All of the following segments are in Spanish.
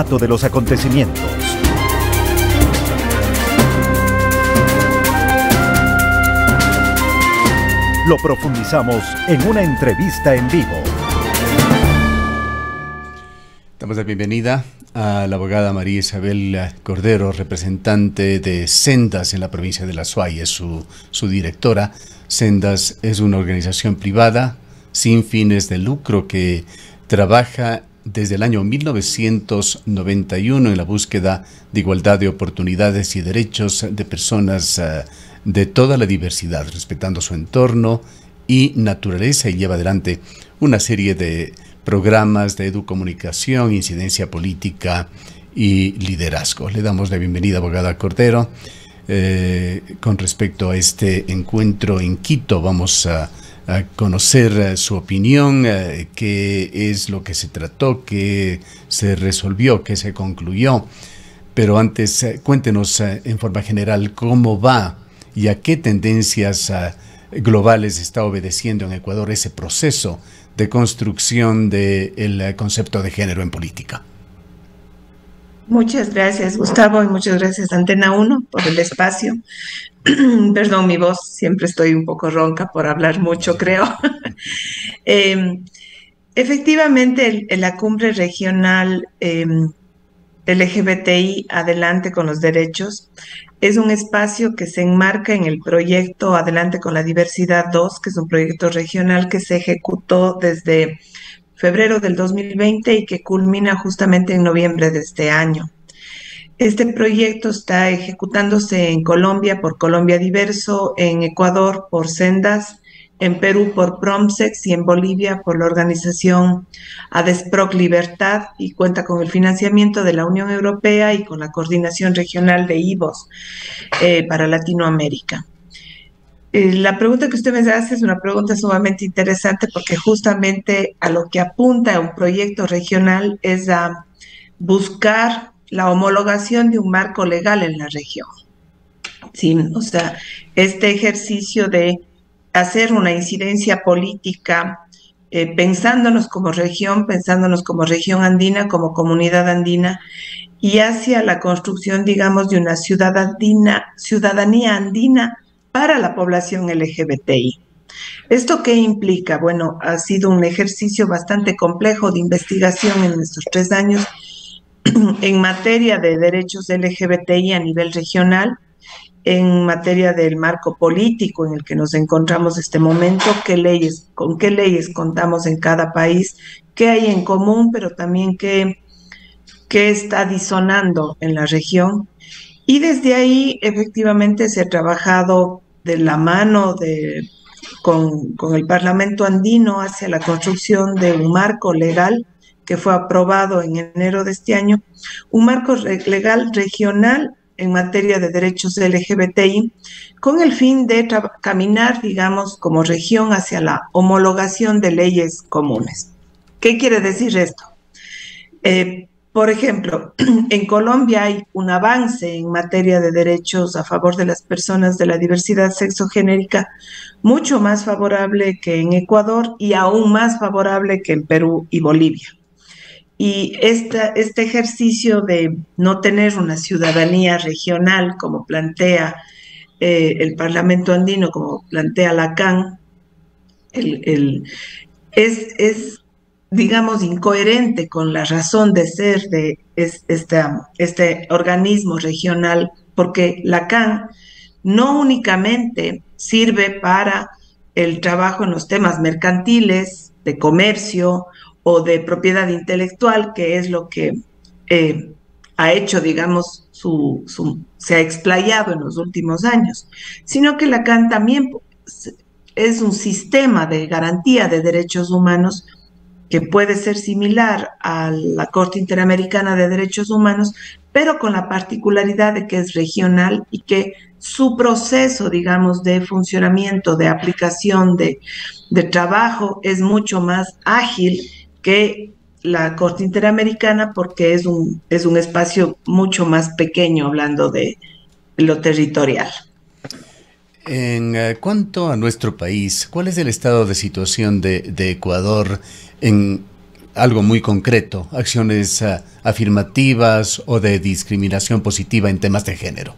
De los acontecimientos. Lo profundizamos en una entrevista en vivo. Damos la bienvenida a la abogada María Isabel Cordero, representante de Sendas en la provincia de La Suay, es su directora. Sendas es una organización privada sin fines de lucro que trabaja desde el año 1991 en la búsqueda de igualdad de oportunidades y derechos de personas de toda la diversidad, respetando su entorno y naturaleza, y lleva adelante una serie de programas de educomunicación, incidencia política y liderazgo. Le damos la bienvenida, abogada Cordero. Con respecto a este encuentro en Quito, vamos a conocer su opinión, qué es lo que se trató, qué se resolvió, qué se concluyó. Pero antes, cuéntenos en forma general cómo va y a qué tendencias globales está obedeciendo en Ecuador ese proceso de construcción del concepto de género en política. Muchas gracias, Gustavo, y muchas gracias, Antena 1, por el espacio. Perdón, mi voz, siempre estoy un poco ronca por hablar mucho, creo. Efectivamente, la cumbre regional LGBTI Adelante con los Derechos es un espacio que se enmarca en el proyecto Adelante con la Diversidad 2, que es un proyecto regional que se ejecutó desde febrero del 2020 y que culmina justamente en noviembre de este año. Este proyecto está ejecutándose en Colombia por Colombia Diverso, en Ecuador por Sendas, en Perú por Promsex y en Bolivia por la organización ADESPROC Libertad, y cuenta con el financiamiento de la Unión Europea y con la coordinación regional de IVOS para Latinoamérica. La pregunta que usted me hace es una pregunta sumamente interesante porque justamente a lo que apunta un proyecto regional es a buscar la homologación de un marco legal en la región. Sí, o sea, este ejercicio de hacer una incidencia política pensándonos como región andina, como comunidad andina, y hacia la construcción, digamos, de una ciudadanía andina para la población LGBTI. ¿Esto qué implica? Bueno, ha sido un ejercicio bastante complejo de investigación en estos 3 años en materia de derechos LGBTI a nivel regional, en materia del marco político en el que nos encontramos en este momento, con qué leyes contamos en cada país, qué hay en común, pero también qué está disonando en la región. Y desde ahí, efectivamente, se ha trabajado de la mano con el Parlamento andino hacia la construcción de un marco legal que fue aprobado en enero de este año, un marco legal regional en materia de derechos LGBTI, con el fin de caminar, digamos, como región hacia la homologación de leyes comunes. ¿Qué quiere decir esto? Por ejemplo, en Colombia hay un avance en materia de derechos a favor de las personas de la diversidad sexogenérica mucho más favorable que en Ecuador y aún más favorable que en Perú y Bolivia. Y este ejercicio de no tener una ciudadanía regional, como plantea el Parlamento andino, como plantea la CAN, es digamos, incoherente con la razón de ser de este organismo regional, porque la CAN no únicamente sirve para el trabajo en los temas mercantiles, de comercio o de propiedad intelectual, que es lo que ha hecho, digamos, se ha explayado en los últimos años, sino que la CAN también es un sistema de garantía de derechos humanos que puede ser similar a la Corte Interamericana de Derechos Humanos, pero con la particularidad de que es regional y que su proceso, digamos, de funcionamiento, de aplicación, de trabajo es mucho más ágil que la Corte Interamericana porque es un espacio mucho más pequeño, hablando de lo territorial. En cuanto a nuestro país, ¿cuál es el estado de situación de Ecuador en algo muy concreto, acciones afirmativas o de discriminación positiva en temas de género?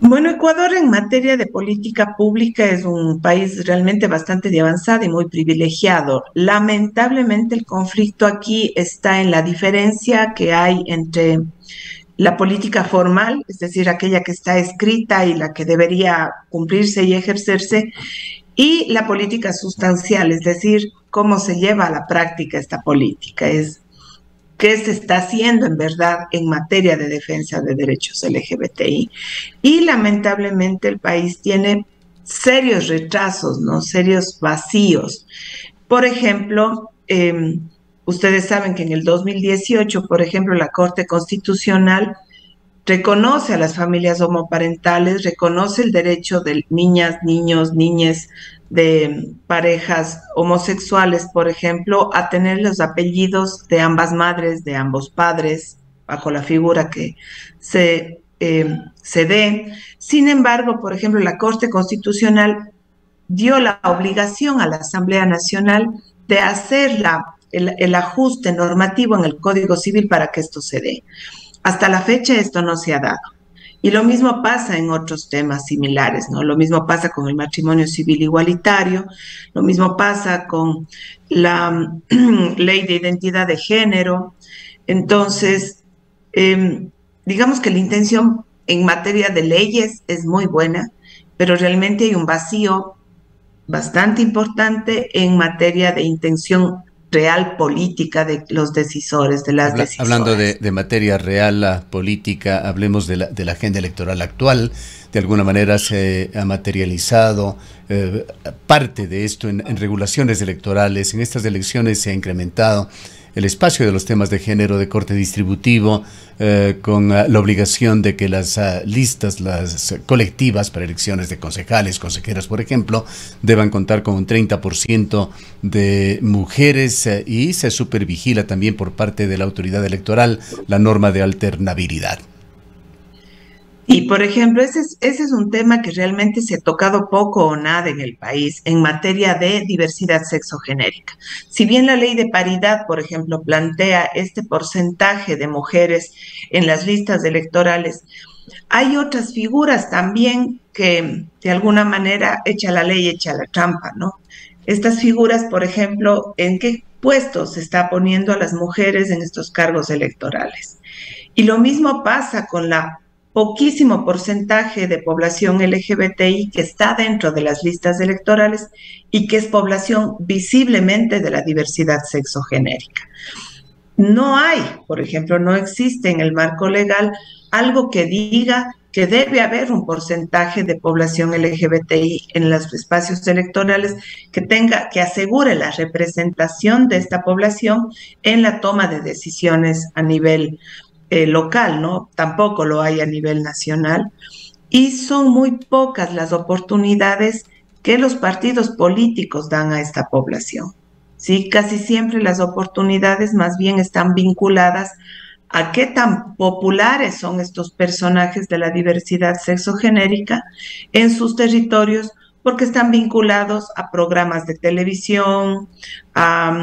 Bueno, Ecuador en materia de política pública es un país realmente bastante avanzado y muy privilegiado. Lamentablemente el conflicto aquí está en la diferencia que hay entre la política formal, es decir, aquella que está escrita y la que debería cumplirse y ejercerse, y la política sustancial, es decir, cómo se lleva a la práctica esta política, es qué se está haciendo en verdad en materia de defensa de derechos LGBTI. Y lamentablemente el país tiene serios retrasos, ¿no? Serios vacíos. Por ejemplo, ustedes saben que en el 2018, por ejemplo, la Corte Constitucional reconoce a las familias homoparentales, reconoce el derecho de niñas, niños, niñas de parejas homosexuales, por ejemplo, a tener los apellidos de ambas madres, de ambos padres, bajo la figura que se dé. Sin embargo, por ejemplo, la Corte Constitucional dio la obligación a la Asamblea Nacional de hacer el ajuste normativo en el Código Civil para que esto se dé. Hasta la fecha esto no se ha dado. Y lo mismo pasa en otros temas similares, ¿no? Lo mismo pasa con el matrimonio civil igualitario, lo mismo pasa con la ley de identidad de género. Entonces, digamos que la intención en materia de leyes es muy buena, pero realmente hay un vacío bastante importante en materia de intención real política de los decisores, de las decisoras. Hablando de materia real, política, hablemos de la agenda electoral actual. De alguna manera se ha materializado parte de esto en regulaciones electorales. En estas elecciones se ha incrementado el espacio de los temas de género de corte distributivo, con la obligación de que las listas, las colectivas para elecciones de concejales, consejeras, por ejemplo, deban contar con un 30% de mujeres, y se supervigila también por parte de la autoridad electoral la norma de alternabilidad. Y, por ejemplo, ese es un tema que realmente se ha tocado poco o nada en el país en materia de diversidad sexogenérica. Si bien la ley de paridad, por ejemplo, plantea este porcentaje de mujeres en las listas electorales, hay otras figuras también que de alguna manera echa la ley, echa la trampa, ¿no? Estas figuras, por ejemplo, ¿en qué puestos se está poniendo a las mujeres en estos cargos electorales? Y lo mismo pasa con la poquísimo porcentaje de población LGBTI que está dentro de las listas electorales y que es población visiblemente de la diversidad sexogenérica. No hay, por ejemplo, no existe en el marco legal algo que diga que debe haber un porcentaje de población LGBTI en los espacios electorales que asegure la representación de esta población en la toma de decisiones a nivel local, ¿no? Tampoco lo hay a nivel nacional. Y son muy pocas las oportunidades que los partidos políticos dan a esta población. ¿Sí? Casi siempre las oportunidades más bien están vinculadas a qué tan populares son estos personajes de la diversidad sexogenérica en sus territorios, porque están vinculados a programas de televisión, a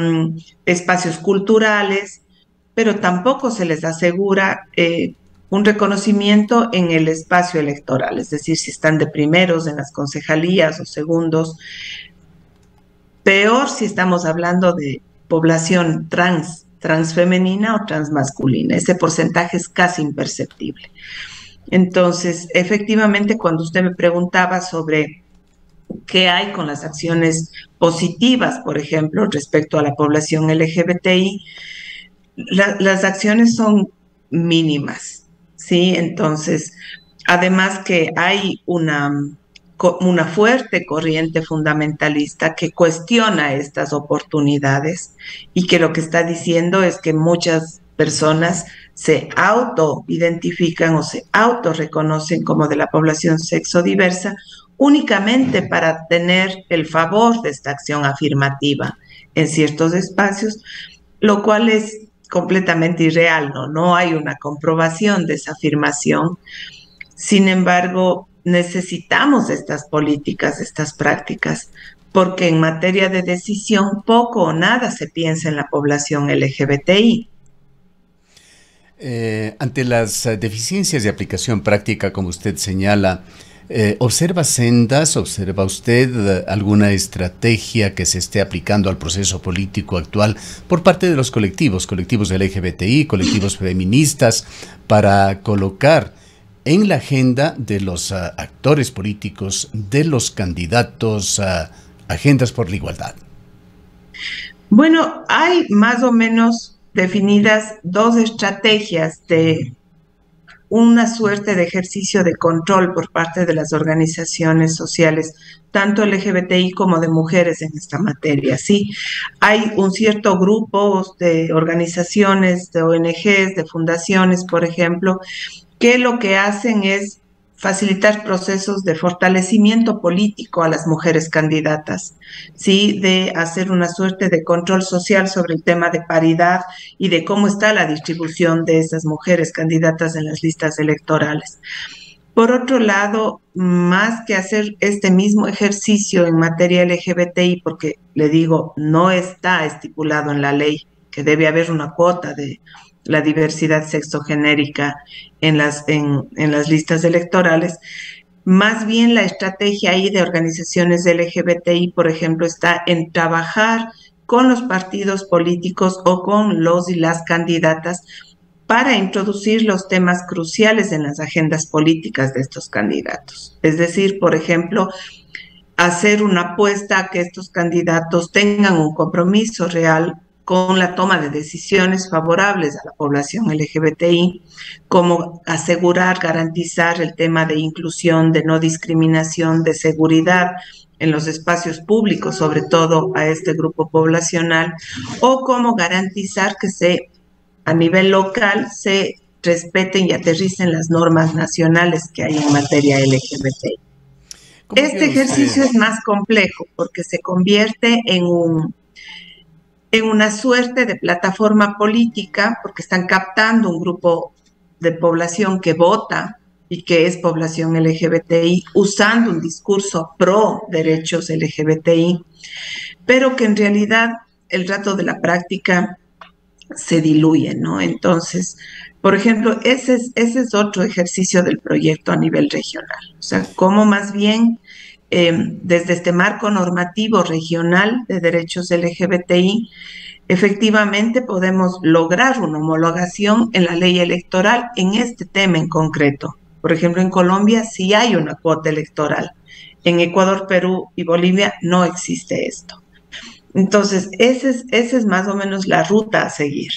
espacios culturales, pero tampoco se les asegura un reconocimiento en el espacio electoral, es decir, si están de primeros en las concejalías o segundos. Peor si estamos hablando de población transfemenina o transmasculina. Ese porcentaje es casi imperceptible. Entonces, efectivamente, cuando usted me preguntaba sobre qué hay con las acciones positivas, por ejemplo, respecto a la población LGBTI, las acciones son mínimas, ¿sí? Entonces, además que hay una fuerte corriente fundamentalista que cuestiona estas oportunidades y que lo que está diciendo es que muchas personas se autoidentifican o se autorreconocen como de la población sexodiversa únicamente para tener el favor de esta acción afirmativa en ciertos espacios, lo cual es completamente irreal, ¿no? No hay una comprobación de esa afirmación. Sin embargo, necesitamos estas políticas, estas prácticas, porque en materia de decisión poco o nada se piensa en la población LGBTI. Ante las deficiencias de aplicación práctica, como usted señala, ¿observa sendas, observa usted alguna estrategia que se esté aplicando al proceso político actual por parte de los colectivos del LGBTI, colectivos feministas, para colocar en la agenda de los actores políticos, de los candidatos, agendas por la igualdad? Bueno, hay más o menos definidas dos estrategias de una suerte de ejercicio de control por parte de las organizaciones sociales, tanto LGBTI como de mujeres en esta materia. Sí, hay un cierto grupo de organizaciones, de ONGs, de fundaciones, por ejemplo, que lo que hacen es facilitar procesos de fortalecimiento político a las mujeres candidatas, ¿sí? De hacer una suerte de control social sobre el tema de paridad y de cómo está la distribución de esas mujeres candidatas en las listas electorales. Por otro lado, más que hacer este mismo ejercicio en materia LGBTI, porque le digo, no está estipulado en la ley que debe haber una cuota de la diversidad sexogenérica en las listas electorales, más bien la estrategia ahí de organizaciones de LGBTI, por ejemplo, está en trabajar con los partidos políticos o con los y las candidatas para introducir los temas cruciales en las agendas políticas de estos candidatos. Es decir, por ejemplo, hacer una apuesta a que estos candidatos tengan un compromiso real con la toma de decisiones favorables a la población LGBTI, como asegurar, garantizar el tema de inclusión, de no discriminación, de seguridad en los espacios públicos, sobre todo a este grupo poblacional, o cómo garantizar que a nivel local se respeten y aterricen las normas nacionales que hay en materia LGBTI. Este ejercicio es más complejo porque se convierte en una suerte de plataforma política, porque están captando un grupo de población que vota y que es población LGBTI, usando un discurso pro derechos LGBTI, pero que en realidad el rato de la práctica se diluye, ¿no? Entonces, por ejemplo, ese es otro ejercicio del proyecto a nivel regional. O sea, cómo más bien desde este marco normativo regional de derechos LGBTI, efectivamente podemos lograr una homologación en la ley electoral en este tema en concreto. Por ejemplo, en Colombia sí hay una cuota electoral. En Ecuador, Perú y Bolivia no existe esto. Entonces, esa es más o menos la ruta a seguir.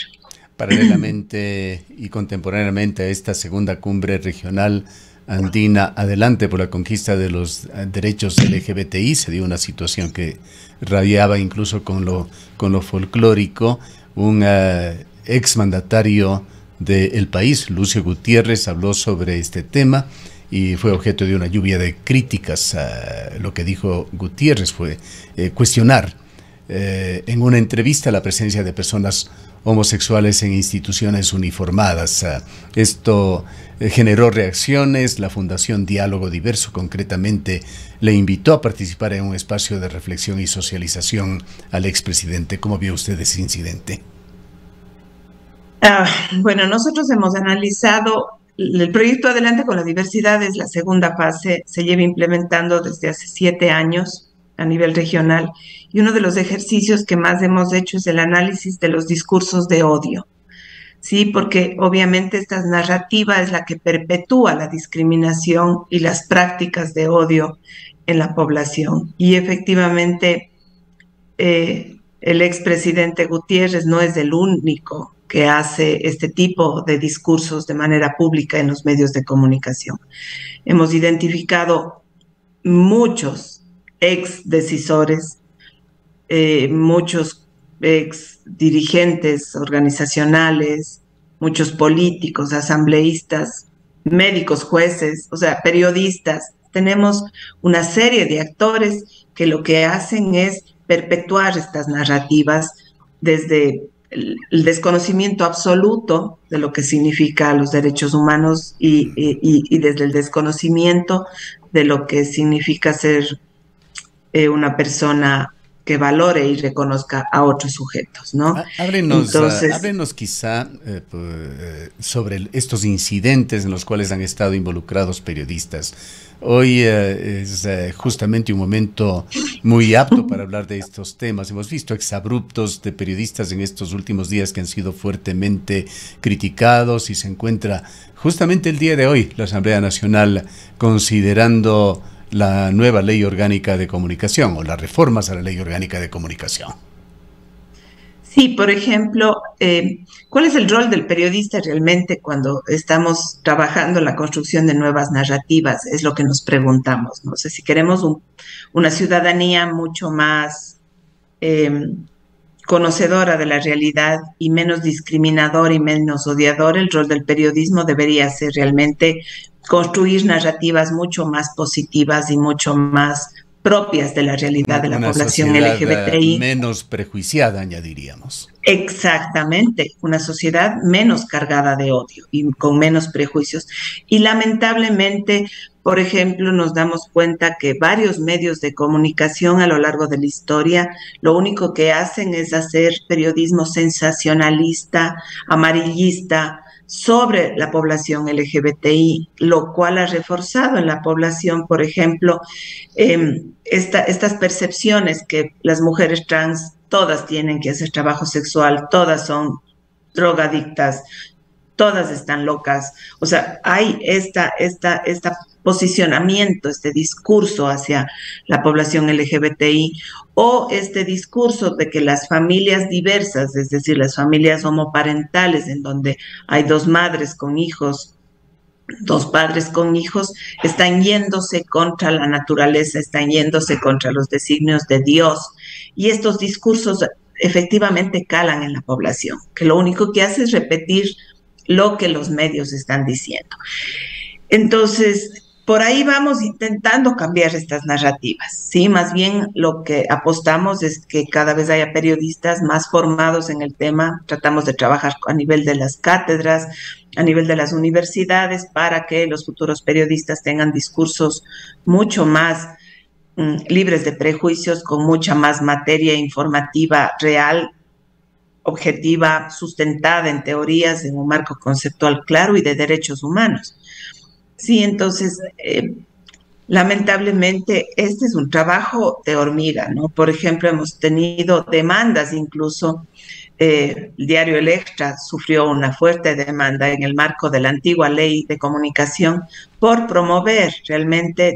Paralelamente y contemporáneamente a esta segunda cumbre regional andina Adelante por la conquista de los derechos LGBTI, se dio una situación que rayaba incluso con lo folclórico. Un exmandatario del país, Lucio Gutiérrez, habló sobre este tema y fue objeto de una lluvia de críticas. Lo que dijo Gutiérrez fue cuestionar en una entrevista la presencia de personas homosexuales en instituciones uniformadas. Esto generó reacciones. La Fundación Diálogo Diverso concretamente le invitó a participar en un espacio de reflexión y socialización al expresidente. ¿Cómo vio usted ese incidente? Bueno, nosotros hemos analizado el proyecto Adelante con la Diversidad. Es la segunda fase, se lleva implementando desde hace 7 años a nivel regional, y uno de los ejercicios que más hemos hecho es el análisis de los discursos de odio, ¿sí? Porque obviamente esta narrativa es la que perpetúa la discriminación y las prácticas de odio en la población. Y efectivamente, el expresidente Gutiérrez no es el único que hace este tipo de discursos de manera pública en los medios de comunicación. Hemos identificado muchos ex decisores, muchos ex dirigentes organizacionales, muchos políticos, asambleístas, médicos, jueces, o sea, periodistas. Tenemos una serie de actores que lo que hacen es perpetuar estas narrativas desde el desconocimiento absoluto de lo que significa los derechos humanos y desde el desconocimiento de lo que significa ser una persona que valore y reconozca a otros sujetos, ¿no? Entonces, Háblenos quizá sobre estos incidentes en los cuales han estado involucrados periodistas. Hoy es justamente un momento muy apto para hablar de estos temas. Hemos visto exabruptos de periodistas en estos últimos días que han sido fuertemente criticados, y se encuentra justamente el día de hoy la Asamblea Nacional considerando la nueva Ley Orgánica de Comunicación o las reformas a la Ley Orgánica de Comunicación. sí, por ejemplo, ¿cuál es el rol del periodista realmente cuando estamos trabajando en la construcción de nuevas narrativas? Es lo que nos preguntamos, ¿no? O sea, si queremos una ciudadanía mucho más eh, conocedora de la realidad y menos discriminador y menos odiador, el rol del periodismo debería ser realmente construir narrativas mucho más positivas y mucho más propias de la realidad de la Una población sociedad LGBTI. menos prejuiciada, añadiríamos. Exactamente, una sociedad menos cargada de odio y con menos prejuicios. Y lamentablemente, por ejemplo, nos damos cuenta que varios medios de comunicación a lo largo de la historia lo único que hacen es hacer periodismo sensacionalista, amarillista sobre la población LGBTI, lo cual ha reforzado en la población, por ejemplo, estas percepciones que las mujeres trans todas tienen que hacer trabajo sexual, todas son drogadictas, todas están locas. O sea, hay esta posicionamiento, este discurso hacia la población LGBTI o este discurso de que las familias diversas, es decir, las familias homoparentales en donde hay dos madres con hijos, dos padres con hijos, están yéndose contra la naturaleza, están yéndose contra los designios de Dios. Y estos discursos efectivamente calan en la población, que lo único que hace es repetir lo que los medios están diciendo. Entonces, por ahí vamos intentando cambiar estas narrativas, ¿sí? Más bien lo que apostamos es que cada vez haya periodistas más formados en el tema. Tratamos de trabajar a nivel de las cátedras, a nivel de las universidades, para que los futuros periodistas tengan discursos mucho más libres de prejuicios, con mucha más materia informativa real, objetiva, sustentada en teorías, en un marco conceptual claro y de derechos humanos. Sí, entonces, lamentablemente, este es un trabajo de hormiga, ¿no? Por ejemplo, hemos tenido demandas incluso. El diario El Extra sufrió una fuerte demanda en el marco de la antigua ley de comunicación por promover realmente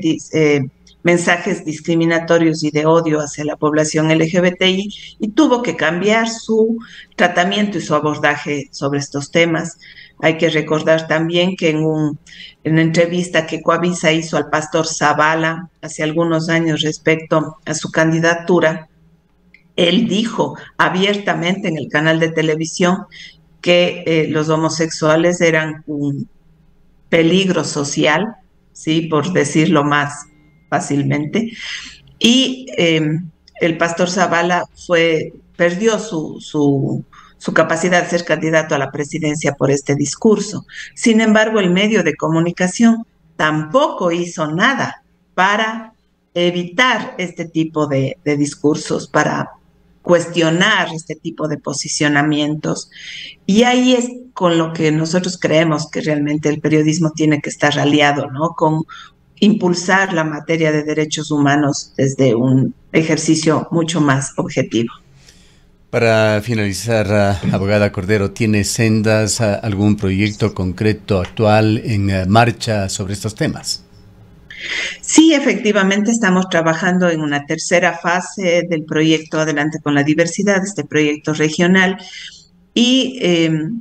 mensajes discriminatorios y de odio hacia la población LGBTI, y tuvo que cambiar su tratamiento y su abordaje sobre estos temas. Hay que recordar también que en una entrevista que Coavisa hizo al pastor Zavala hace algunos años respecto a su candidatura, él dijo abiertamente en el canal de televisión que los homosexuales eran un peligro social, ¿sí? Por decirlo más fácilmente. Y el pastor Zavala perdió su capacidad de ser candidato a la presidencia por este discurso. Sin embargo, el medio de comunicación tampoco hizo nada para evitar este tipo de discursos, para cuestionar este tipo de posicionamientos. Y ahí es con lo que nosotros creemos que realmente el periodismo tiene que estar aliado, ¿no? Con impulsar la materia de derechos humanos desde un ejercicio mucho más objetivo. Para finalizar, abogada Cordero, ¿tiene Sendas algún proyecto concreto actual en marcha sobre estos temas? Sí, efectivamente estamos trabajando en una tercera fase del proyecto Adelante con la Diversidad, este proyecto regional, y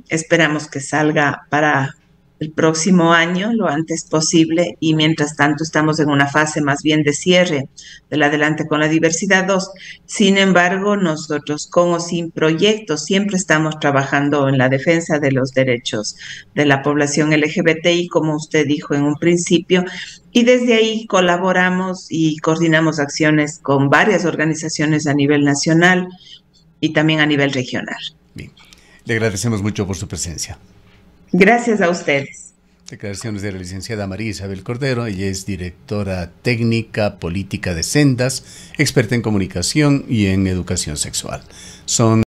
esperamos que salga para el próximo año, lo antes posible, y mientras tanto estamos en una fase más bien de cierre del Adelante con la Diversidad 2. Sin embargo, nosotros con o sin proyectos siempre estamos trabajando en la defensa de los derechos de la población LGBTI, como usted dijo en un principio, y desde ahí colaboramos y coordinamos acciones con varias organizaciones a nivel nacional y también a nivel regional. Bien, le agradecemos mucho por su presencia. Gracias a ustedes. Declaraciones de la licenciada María Isabel Cordero. Ella es directora técnica política de Sendas, experta en comunicación y en educación sexual. Son